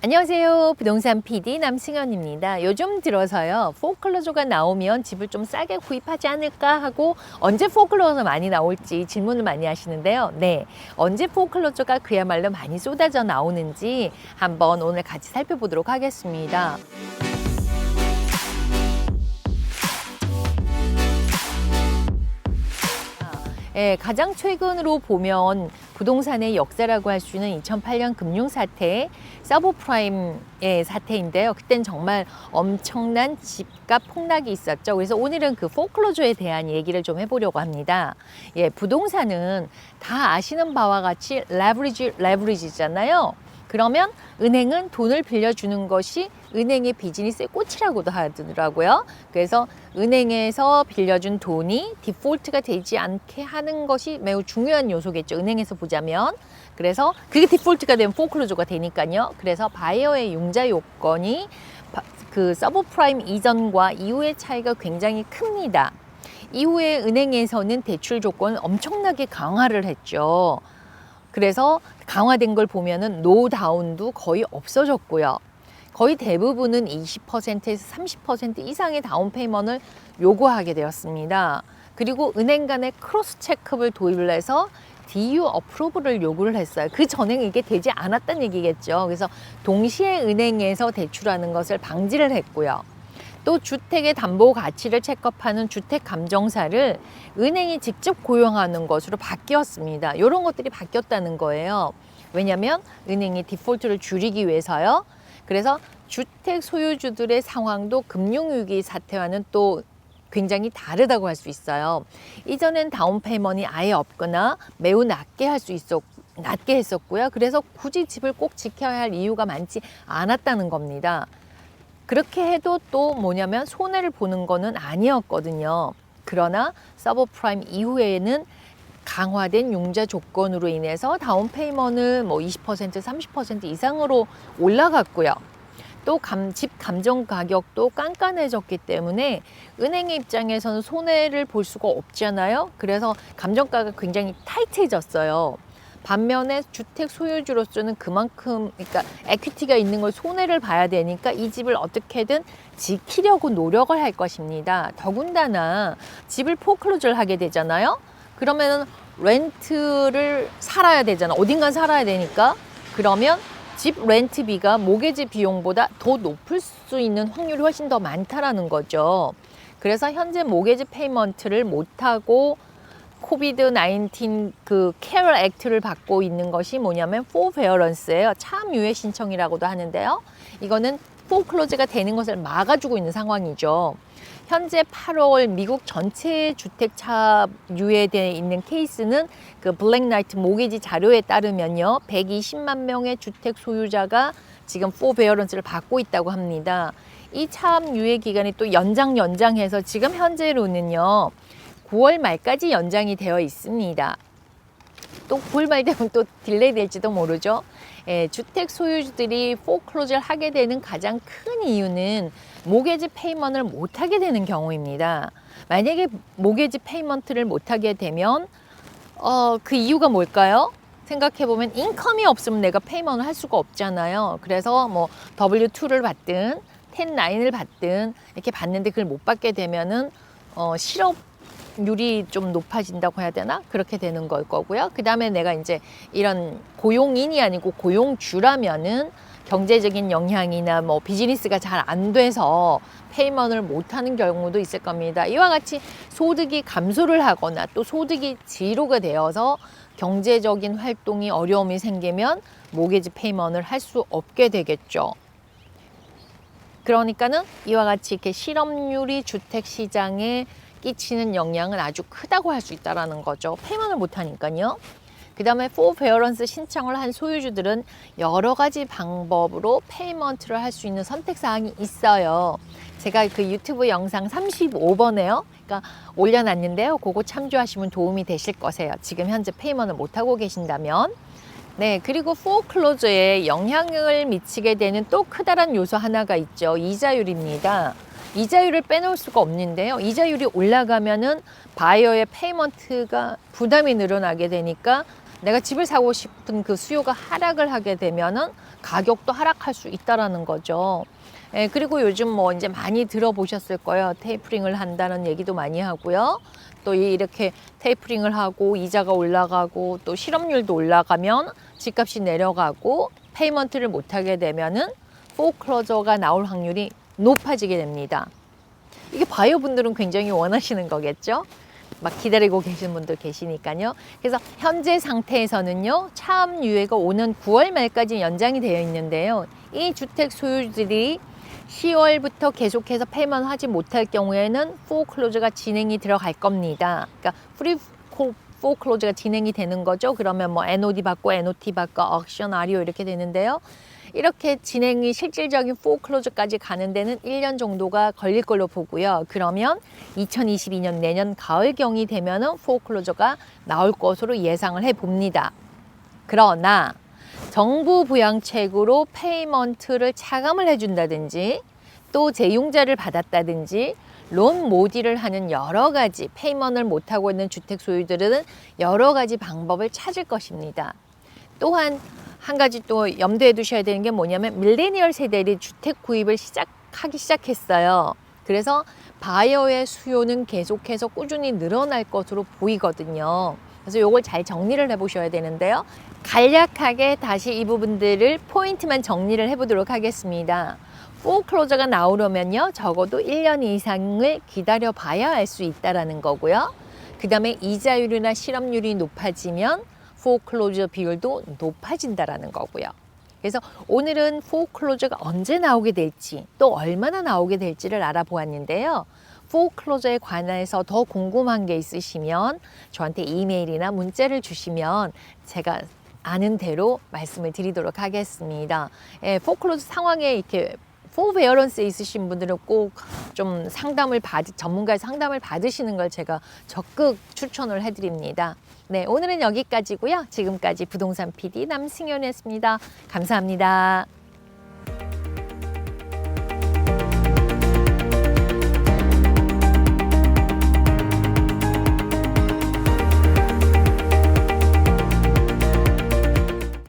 안녕하세요. 부동산 PD 남승현입니다. 요즘 들어서요, 포클로저가 나오면 집을 좀 싸게 구입하지 않을까 하고 언제 포클로저 많이 나올지 질문을 많이 하시는데요. 네, 언제 포클로저가 그야말로 많이 쏟아져 나오는지 한번 오늘 같이 살펴보도록 하겠습니다. 가장 최근으로 보면 부동산의 역사라고 할 수 있는 2008년 금융사태, 서브프라임의 사태인데요. 그땐 정말 엄청난 집값 폭락이 있었죠. 그래서 오늘은 그 포클로저에 대한 얘기를 좀 해보려고 합니다. 부동산은 다 아시는 바와 같이 레버리지잖아요. 그러면 은행은 돈을 빌려주는 것이 은행의 비즈니스의 꽃이라고도 하더라고요. 그래서 은행에서 빌려준 돈이 디폴트가 되지 않게 하는 것이 매우 중요한 요소겠죠. 은행에서 보자면. 그래서 그게 디폴트가 되면 포클로저가 되니까요. 그래서 바이어의 융자 요건이 그 서브프라임 이전과 이후의 차이가 굉장히 큽니다. 이후에 은행에서는 대출 조건을 엄청나게 강화를 했죠. 그래서 강화된 걸 보면은 노다운도 거의 없어졌고요. 거의 대부분은 20%에서 30% 이상의 다운 페이먼트를 요구하게 되었습니다. 그리고 은행 간의 크로스 체크를 도입을 해서 DU 어프로브를 요구를 했어요. 그 전에는 이게 되지 않았다는 얘기겠죠. 그래서 동시에 은행에서 대출하는 것을 방지를 했고요. 또 주택의 담보 가치를 체크하는 주택감정사를 은행이 직접 고용하는 것으로 바뀌었습니다. 이런 것들이 바뀌었다는 거예요. 왜냐하면 은행이 디폴트를 줄이기 위해서요. 그래서 주택 소유주들의 상황도 금융위기 사태와는 또 굉장히 다르다고 할 수 있어요. 이전엔 다운 페이먼트이 아예 없거나 매우 낮게 했었고요. 그래서 굳이 집을 꼭 지켜야 할 이유가 많지 않았다는 겁니다. 그렇게 해도 또 뭐냐면 손해를 보는 거는 아니었거든요. 그러나 서브프라임 이후에는 강화된 융자 조건으로 인해서 다운 페이먼트 20% 30% 이상으로 올라갔고요. 또 집 감정 가격도 깐깐해졌기 때문에 은행의 입장에서는 손해를 볼 수가 없잖아요. 그래서 감정가가 굉장히 타이트해졌어요. 반면에 주택 소유주로서는 그만큼 그러니까 에퀴티가 있는 걸 손해를 봐야 되니까 이 집을 어떻게든 지키려고 노력을 할 것입니다. 더군다나 집을 포클로즈를 하게 되잖아요. 그러면 렌트를 살아야 되잖아. 어딘가 살아야 되니까. 그러면 집 렌트비가 모기지 비용보다 더 높을 수 있는 확률이 훨씬 더 많다라는 거죠. 그래서 현재 모기지 페이먼트를 못하고 코비드-19 그 케어 액트를 받고 있는 것이 뭐냐면 포베어런스예요. 차유예 신청이라고도 하는데요. 이거는 포클로즈가 되는 것을 막아주고 있는 상황이죠. 현재 8월 미국 전체 주택 차유예되어 있는 케이스는 그 블랙나이트 모기지 자료에 따르면요. 120만 명의 주택 소유자가 지금 포베어런스를 받고 있다고 합니다. 이 차유예 기간이 또 연장해서 지금 현재로는요. 9월 말까지 연장이 되어 있습니다. 또 9월 말 되면 또 딜레이 될지도 모르죠. 주택 소유주들이 포클로즈를 하게 되는 가장 큰 이유는 모게지 페이먼트를 못하게 되는 경우입니다. 만약에 모게지 페이먼트를 못하게 되면 그 이유가 뭘까요? 생각해보면 인컴이 없으면 내가 페이먼트를 할 수가 없잖아요. 그래서 뭐 W2를 받든 10-9을 받든 이렇게 받는데 그걸 못 받게 되면은 실업률이 좀 높아진다고 해야 되나? 그렇게 되는 걸 거고요. 그 다음에 내가 이제 이런 고용인이 아니고 고용주라면은 경제적인 영향이나 뭐 비즈니스가 잘 안 돼서 페이먼트를 못하는 경우도 있을 겁니다. 이와 같이 소득이 감소를 하거나 또 소득이 제로가 되어서 경제적인 활동이 어려움이 생기면 모기지 페이먼트를 할 수 없게 되겠죠. 그러니까는 이와 같이 이렇게 실업률이 주택 시장에 끼치는 영향은 아주 크다고 할 수 있다는 거죠. 페이먼트를 못하니까요. 그 다음에 포베어런스 신청을 한 소유주들은 여러 가지 방법으로 페이먼트를 할 수 있는 선택사항이 있어요. 제가 그 유튜브 영상 35번에요. 그러니까 올려놨는데요. 그거 참조하시면 도움이 되실 거세요. 지금 현재 페이먼트를 못하고 계신다면. 네, 그리고 포클로저에 영향을 미치게 되는 또 크다란 요소 하나가 있죠. 이자율입니다. 이자율을 빼놓을 수가 없는데요. 이자율이 올라가면은 바이어의 페이먼트가 부담이 늘어나게 되니까 내가 집을 사고 싶은 그 수요가 하락을 하게 되면은 가격도 하락할 수 있다라는 거죠. 예, 그리고 요즘 뭐 이제 많이 들어보셨을 거예요. 테이프링을 한다는 얘기도 많이 하고요. 또 이렇게 테이프링을 하고 이자가 올라가고 또 실업률도 올라가면 집값이 내려가고 페이먼트를 못하게 되면은 포클로저가 나올 확률이 높아지게 됩니다. 이게 바이오 분들은 굉장히 원하시는 거겠죠? 막 기다리고 계신 분도 계시니까요. 그래서 현재 상태에서는요, 차압 유예가 오는 9월 말까지 연장이 되어 있는데요. 이 주택 소유주들이 10월부터 계속해서 페이먼트 하지 못할 경우에는 포클로저가 진행이 들어갈 겁니다. 그러니까 프리 포클로저가 진행이 되는 거죠. 그러면 뭐 NOD 받고 NOT 받고 억션 REO 이렇게 되는데요. 이렇게 진행이 실질적인 포클로저까지 가는 데는 1년 정도가 걸릴 걸로 보고요. 그러면 2022년 내년 가을경이 되면은 포클로저가 나올 것으로 예상을 해 봅니다. 그러나 정부 부양책으로 페이먼트를 차감을 해준다든지 또 재융자를 받았다든지 론 모디를 하는 여러 가지 페이먼트를 못하고 있는 주택 소유들은 여러 가지 방법을 찾을 것입니다. 또한 한 가지 또 염두에 두셔야 되는 게 뭐냐면 밀레니얼 세대들이 주택 구입을 하기 시작했어요. 그래서 바이어의 수요는 계속해서 꾸준히 늘어날 것으로 보이거든요. 그래서 이걸 잘 정리를 해보셔야 되는데요. 간략하게 다시 이 부분들을 포인트만 정리를 해보도록 하겠습니다. 포클로저가 나오려면요, 적어도 1년 이상을 기다려 봐야 할 수 있다는 거고요. 그 다음에 이자율이나 실업률이 높아지면 포클로저 비율도 높아진다라는 거고요. 그래서 오늘은 포클로저가 언제 나오게 될지 또 얼마나 나오게 될지를 알아보았는데요. 포클로저에 관해서 더 궁금한 게 있으시면 저한테 이메일이나 문자를 주시면 제가 아는 대로 말씀을 드리도록 하겠습니다. 예, 포클로저 상황에 이렇게 포베어런스에 있으신 분들은 꼭 좀 전문가의 상담을 받으시는 걸 제가 적극 추천을 해드립니다. 네, 오늘은 여기까지고요. 지금까지 부동산 PD 남승연이었습니다. 감사합니다.